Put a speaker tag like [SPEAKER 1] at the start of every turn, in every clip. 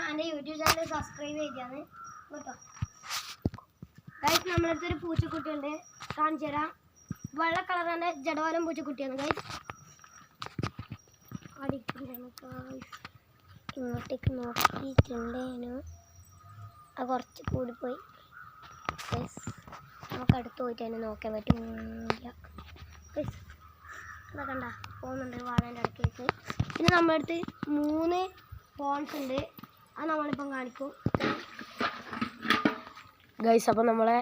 [SPEAKER 1] എൻ്റെ YouTube channel subscribe ചെയ്താണ് കേട്ടോ. ഗൈസ് നമ്മളടുത്തൊരു പൂച്ചക്കുട്ടിയുണ്ട്, കാണിച്ചു തരാം. വെള്ള കളറിൻ്റെ ജടവാലം പൂച്ചക്കുട്ടിയാണ് ഗൈസ്. ഇങ്ങോട്ടേക്ക് നോക്കിയിട്ടുണ്ടേനു, അത് കുറച്ച് കൂടിപ്പോയി ഗൈസ്. നമുക്ക് അടുത്ത് പോയിട്ട് തന്നെ നോക്കാൻ പറ്റില്ല ഗൈസ്. അതാ കണ്ട പോകുന്നുണ്ട് വാഴേൻ്റെ ഇടയ്ക്ക്. പിന്നെ നമ്മുടെ അടുത്ത് 3 ഫോൺസ് ഉണ്ട്, അത് നമ്മളിപ്പം കാണിക്കും
[SPEAKER 2] ഗൈസ്. അപ്പോൾ നമ്മളെ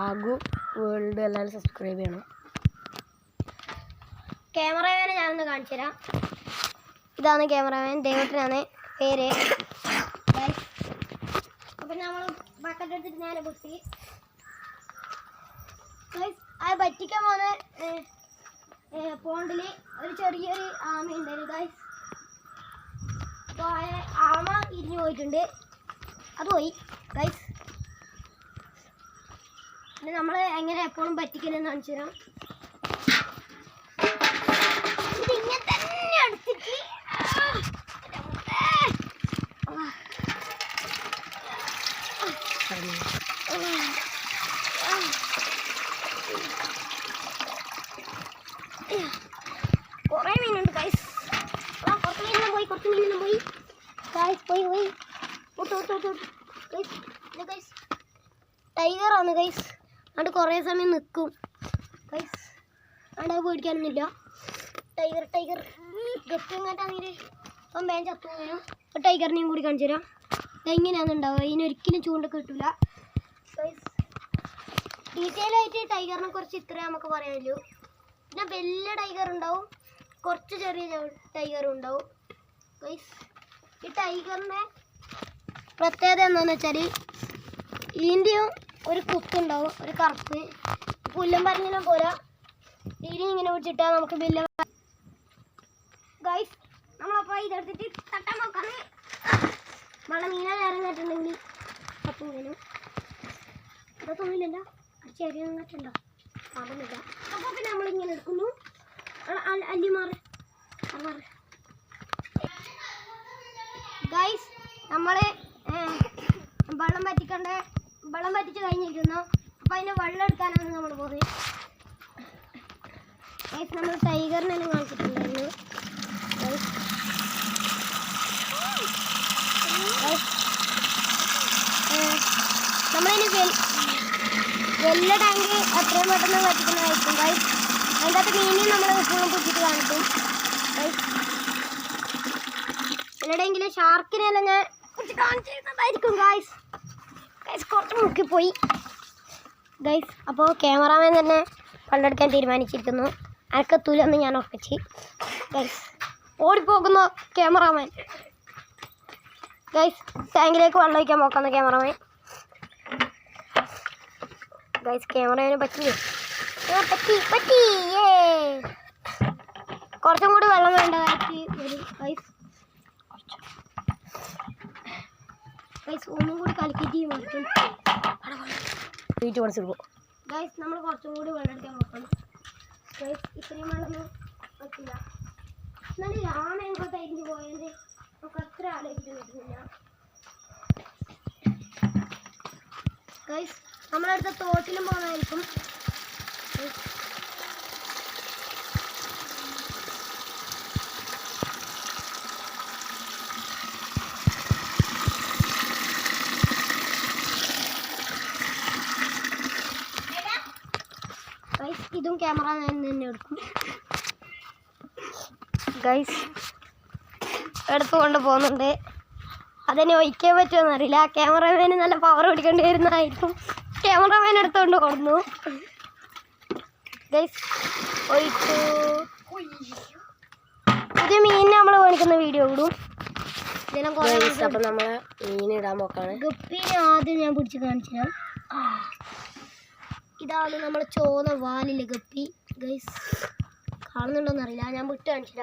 [SPEAKER 2] ആഗു വേൾഡ് എല്ലാവരും സബ്സ്ക്രൈബ് ചെയ്യണം.
[SPEAKER 1] ക്യാമറമാനെ ഞാനൊന്ന് കാണിച്ചു തരാം. ഇതാണ് ക്യാമറമാൻ, ദൈവത്തിനാണ് പേര് ഗൈസ്. അപ്പം നമ്മൾ ബക്കറ്റ് എടുത്തിട്ട് നേരെ പൊട്ടി ഗൈസ്. അത് പറ്റിക്കാൻ പോകുന്ന പോണ്ടിൽ ഒരു ചെറിയൊരു ആമ ഉണ്ടായിരുന്നു ഗൈസ്. അപ്പോൾ ആമ ഇരിഞ്ഞു പോയിട്ടുണ്ട്, അത് പോയി ഗൈസ്. പിന്നെ നമ്മൾ എങ്ങനെ എപ്പോഴും പറ്റിക്കണമെന്ന് കാണിച്ചു തരാം. ഇതിങ്ങനെ തന്നെ എടുത്തിട്ട് കുറേ മീനുണ്ട് ഗൈസ്. കുറച്ച് മീനിനും പോയി ഗൈസ്. പോയി ഗൈസ്. ടൈഗറാണ് ഗൈസ്. അത് കുറേ സമയം നിൽക്കും ഗൈസ്. അവിടെ പേടിക്കാനൊന്നുമില്ല. ടൈഗർ ഗപ്പ് ഇങ്ങോട്ടാണെങ്കിൽ അപ്പം വേഗം ചത്തു പോകാനും. അപ്പോൾ ടൈഗറിനെയും കൂടി കാണിച്ചു തരാം. ഇതെങ്ങനെയാണ് ഉണ്ടാവുക, ഇതിനൊരിക്കലും ചൂണ്ട കിട്ടില്ല ഗൈസ്. ഡീറ്റെയിൽ ആയിട്ട് ടൈഗറിനെ കുറിച്ച് ഇത്രേ നമുക്ക് പറയാനുള്ളൂ. പിന്നെ വലിയ ടൈഗർ ഉണ്ടാവും, കുറച്ച് ചെറിയ ടൈഗറും ഉണ്ടാവും ഗൈസ്. ഈ ടൈഗറിൻ്റെ പ്രത്യേകത എന്താണെന്ന് വെച്ചാൽ ഇതിൻ്റെയും ഒരു കുത്തുണ്ടാവും, ഒരു കറുപ്പ്. പുല്ലും പറഞ്ഞാൽ പോലെ ഇതിനെ ഇങ്ങനെ പിടിച്ചിട്ടാൽ നമുക്ക് വലിയ ഗൈസ്. നമ്മളപ്പോൾ ഇതെടുത്തിട്ട് തട്ടാൻ നോക്കാണ്. വെള്ളം മീനെ ഇറങ്ങിയിട്ടുണ്ടെങ്കിൽ അപ്പം വേണം. അതൊന്നുമില്ലല്ലോ, ചെറിയ ഇറങ്ങിയിട്ടുണ്ടോ അതൊന്നുമില്ല. അപ്പോൾ പിന്നെ നമ്മളിങ്ങനെ എടുക്കുന്നു. അല്ലി മാറ് ഗൈസ്. നമ്മൾ വെള്ളം പറ്റിച്ച് കഴിഞ്ഞിരിക്കുന്നു. അപ്പോൾ അതിൻ്റെ വെള്ളം എടുക്കാനാണ് നമ്മൾ പോകുന്നത് ഗൈസ്. നമ്മൾ ടൈഗറിനെ കാണിച്ചിട്ടുണ്ടായിരുന്നു ഗൈസ്. നമ്മളിനി വലിയ ടാങ്ക് എത്രയും പെട്ടെന്ന് പറ്റിക്കുന്നതായിരിക്കും ഗൈസ്. അതിൻ്റെ അകത്ത് മീനിൽ നമ്മൾ എപ്പോഴും പൊട്ടിച്ച് കാണിക്കും ഗൈസ്. എവിടെയെങ്കിലും ഷാർക്കിനെല്ലാം ഞാൻ കുറച്ച് കാണിച്ചിരുന്നതായിരിക്കും ഗൈസ്. കുറച്ച് മുക്കിപ്പോയി ഗൈസ്. അപ്പോൾ ക്യാമറാമാൻ തന്നെ പണ്ടെടുക്കാൻ തീരുമാനിച്ചിരിക്കുന്നു. അനക്കത്തൂലെന്ന് ഞാൻ ഉറപ്പിച്ച് ഗൈസ്. ഓടിപ്പോകുന്ന ക്യാമറാമാൻ ഗൈസ്. ടാങ്കിലേക്ക് വെള്ളം ഒഴിക്കാൻ നോക്കുന്ന ക്യാമറാമാൻ ഗൈസ്. ക്യാമറമാന് പറ്റി കുറച്ചും കൂടി വെള്ളം വേണ്ടതായിട്ട് വരും ഗൈസ്. ഒന്നും കൂടി കളിക്കിട്ട് ഗൈസ്. നമ്മൾ കുറച്ചും കൂടി വെള്ളം എടുക്കാൻ നോക്കണം ഗൈസ്. ഇത്രയും വെള്ളമൊന്നും പറ്റില്ല. എന്നാലും ആന എങ്ങോട്ട് അരിഞ്ഞു പോയത് നമുക്ക് അത്ര ആലോചിച്ചിട്ട് വരുന്നില്ല ഗൈസ്. നമ്മളടുത്ത തോട്ടിലും പോകുന്നതായിരിക്കും ഗൈസ്. ഇതും ക്യാമറ ഞാൻ തന്നെ എടുക്കും ഗൈസ്. എടുത്തുകൊണ്ട് പോകുന്നുണ്ട്. അതിനെ ഒഴിക്കാൻ പറ്റുമെന്ന് അറിയില്ല. ക്യാമറമാന് നല്ല പവർ പിടിക്കേണ്ടി വരുന്നതായിരിക്കും. ക്യാമറമാൻ എടുത്തുകൊണ്ട് കൊടുന്നു ഗൈസ്. ഒഴിച്ചു. പുതിയ മീനിനെ നമ്മൾ കാണിക്കുന്ന വീഡിയോ ഇടും.
[SPEAKER 2] അപ്പം നമ്മൾ മീനിടാൻ പോക്കാണ്.
[SPEAKER 1] ഗപ്പീനെ ആദ്യം ഞാൻ പിടിച്ച് കാണിച്ചു തരാം. ഇതാണ് നമ്മൾ ചോന്ന വാലിലെ ഗപ്പി ഗൈസ്. കാണുന്നുണ്ടോന്ന് അറിയില്ല, ഞാൻ വിട്ട് കാണിച്ചില്ല.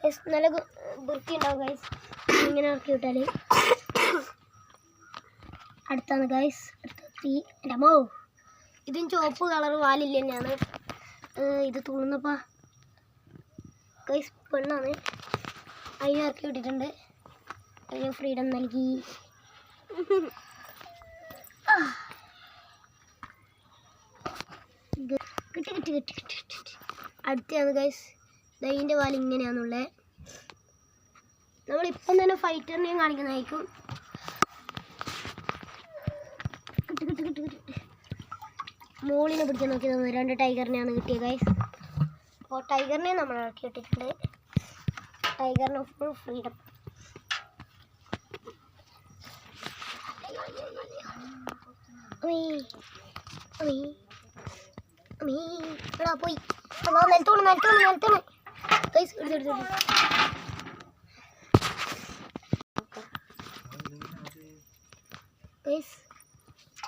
[SPEAKER 1] ഗൈസ് നല്ല വൃത്തി ഉണ്ടാവും ഗൈസ്. ഇങ്ങനെ ഇറക്കി വിട്ടാൽ അടുത്താണ് ഗൈസ്. അടുത്തെത്തി. എൻ്റെ അമ്മോ, ഇതും ചുവപ്പ് കളർ വാലില്ല തന്നെയാണ്. ഇത് തുണുന്നപ്പാ ഗൈസ്. പെണ്ണാണ് അതിനെ ഇറക്കി വിട്ടിട്ടുണ്ട്. അതിന് ഫ്രീഡം നൽകി. കിട്ടി കിട്ടി കിട്ടി കിട്ടി കിട്ടി. അടുത്താണ് ഗൈസ്. ദൈൻ്റെ വാൽ ഇങ്ങനെയാണുള്ളത്. നമ്മളിപ്പം തന്നെ ഫൈറ്ററിനെയും കാണിക്കുന്നതായിരിക്കും. കിട്ടി കിട്ടി കിട്ടി കിട്ടി. മോളിനെ പിടിക്കാൻ നോക്കി തന്നെ 2 ടൈഗറിനെയാണ് കിട്ടിയത് ഗൈസ്. അപ്പോൾ ടൈഗറിനെ നമ്മൾ ഇറക്കി ഇട്ടിട്ടുണ്ട്. ടൈഗറിന് ഫുൾ ഫ്രീഡം. എടാ പോയി നിലത്തോണ് ഗൈസ്. എടുത്തെടുത്തു ഗൈസ്.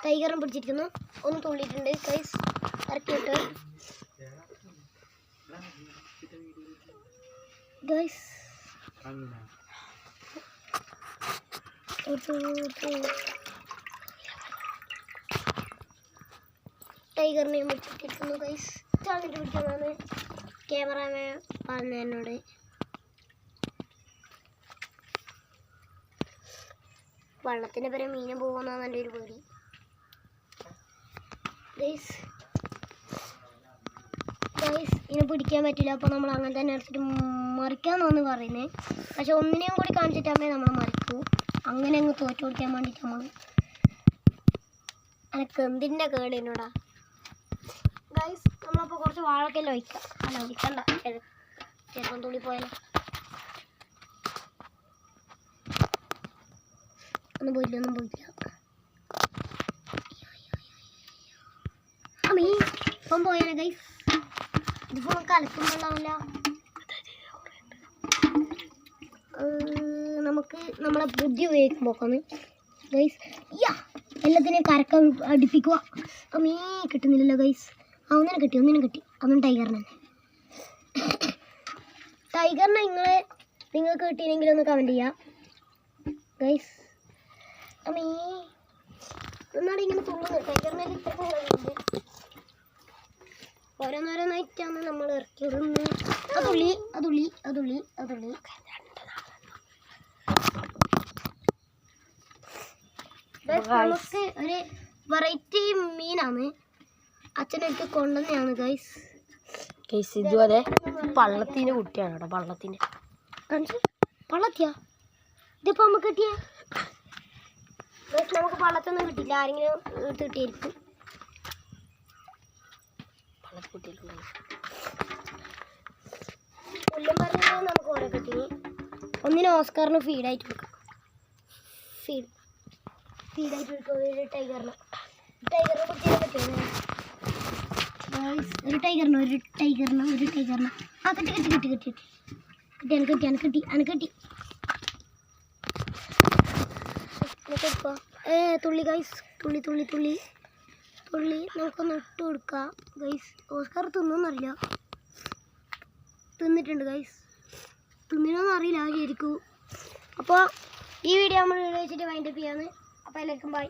[SPEAKER 1] ടൈഗറും പിടിച്ചിരിക്കുന്നു. ഒന്ന് തുള്ളിയിട്ടുണ്ട് ഗൈസ്. ഇറക്കിയിട്ട് ഗൈസ് ടൈഗറിനെ പിടിച്ചിട്ടിരിക്കുന്നു ഗൈസ്. ചാടിട്ട് പിടിക്കുന്നതാണ് ക്യാമറാമാൻ പറഞ്ഞ എന്നോട്. വള്ളത്തിൻ്റെ പേരെ മീനെ പോകുന്നതാണ് എൻ്റെ ഒരു പേടി ഗൈസ്. ഗൈസ് ഇതിനെ പിടിക്കാൻ പറ്റില്ല. അപ്പോൾ നമ്മൾ അങ്ങനെ തന്നെ എടുത്തിട്ട് മറിക്കാമെന്നാണ് പറയുന്നത്. പക്ഷെ ഒന്നിനെയും കൂടി കാണിച്ചിട്ടാകുമ്പോൾ നമ്മൾ മറിക്കൂ. അങ്ങനെ അങ്ങ് തോറ്റു കൊടുക്കാൻ വേണ്ടിയിട്ട് നമ്മൾ എനിക്ക് എന്തിൻ്റെ കേടിനോടാ ഗൈസ്. നമ്മളപ്പോൾ കുറച്ച് വാഴക്കെല്ലാം ഒഴിക്കാം. അല്ല ഒഴിക്കണ്ട, ചിലപ്പം തുള്ളി പോയാലോ. ഒന്നും പോയില്ല. അമ്മീ ഇപ്പം പോയാലോ ഗൈസ്. ഇതിപ്പോൾ കലക്കുമ്പോഴാണല്ലോ. നമുക്ക് നമ്മളെ ബുദ്ധി ഉപയോഗിക്കുമ്പോക്കാണ് ഗൈസ്. എല്ലാത്തിനെയും കരക്കാൻ അടുപ്പിക്കുക. അമ്മീ കിട്ടുന്നില്ലല്ലോ ഗൈസ്. ഒന്നിനെ കിട്ടി. അതൊന്നും ടൈഗറിനെ. ടൈഗറിനെ നിങ്ങൾക്ക് കിട്ടിയില്ലെങ്കിലും ഒന്ന് കമൻറ്റ് ചെയ്യാം ഗൈസ്. അമ്മീ ഒന്നാടെ ഇങ്ങനെ തുള്ളുന്നു. ടൈഗറിനെ ഇത്ര തുള്ളുന്നുണ്ട്. ഓരോന്നോരോന്നായിട്ടാണ് നമ്മൾ ഇറക്കി വിടുന്നത്. അതുള്ളി. നമുക്ക് ഒരു വെറൈറ്റി മീനാണ് അച്ഛനൊക്കെ കൊണ്ടുവന്നെയാണ് ഗൈസ്.
[SPEAKER 2] ഇതുവരെ പള്ളത്തിന്റെ കുട്ടിയാണ് കേട്ടോ.
[SPEAKER 1] പള്ളത്തിയാ ഇതിപ്പോ നമുക്ക് കിട്ടിയേ. നമുക്ക് പള്ളത്തൊന്നും കിട്ടില്ല. ആരെങ്കിലും കിട്ടിയിരിക്കും. പുല്ലും പറഞ്ഞാൽ നമുക്ക് ഓരോ കിട്ടി. ഒന്നിന് ഓസ്കാറിന് ഫീഡായിട്ട് കൊടുക്കാം. ഫീഡായിട്ട് കൊടുക്കാം ഒരു ടൈഗറിനെ കുറിച്ച് പറ്റുമോ? ഒരു ടൈഗറിന് ആ കിട്ടി. തുള്ളി ഗൈസ്. തുള്ളി നമുക്കൊന്ന് ഇട്ട് കൊടുക്കാം ഗൈസ്. ഓസ്കാർ തിന്നോന്നറിയില്ല. തിന്നിട്ടുണ്ട് ഗൈസ്. തിന്നിനോന്ന് അറിയില്ല ശരിക്കും. അപ്പോൾ ഈ വീഡിയോ നമ്മൾ വെച്ചിട്ട് വൈൻഡപ്പ് ചെയ്യാണ്. അപ്പോൾ എല്ലാവർക്കും ബൈ.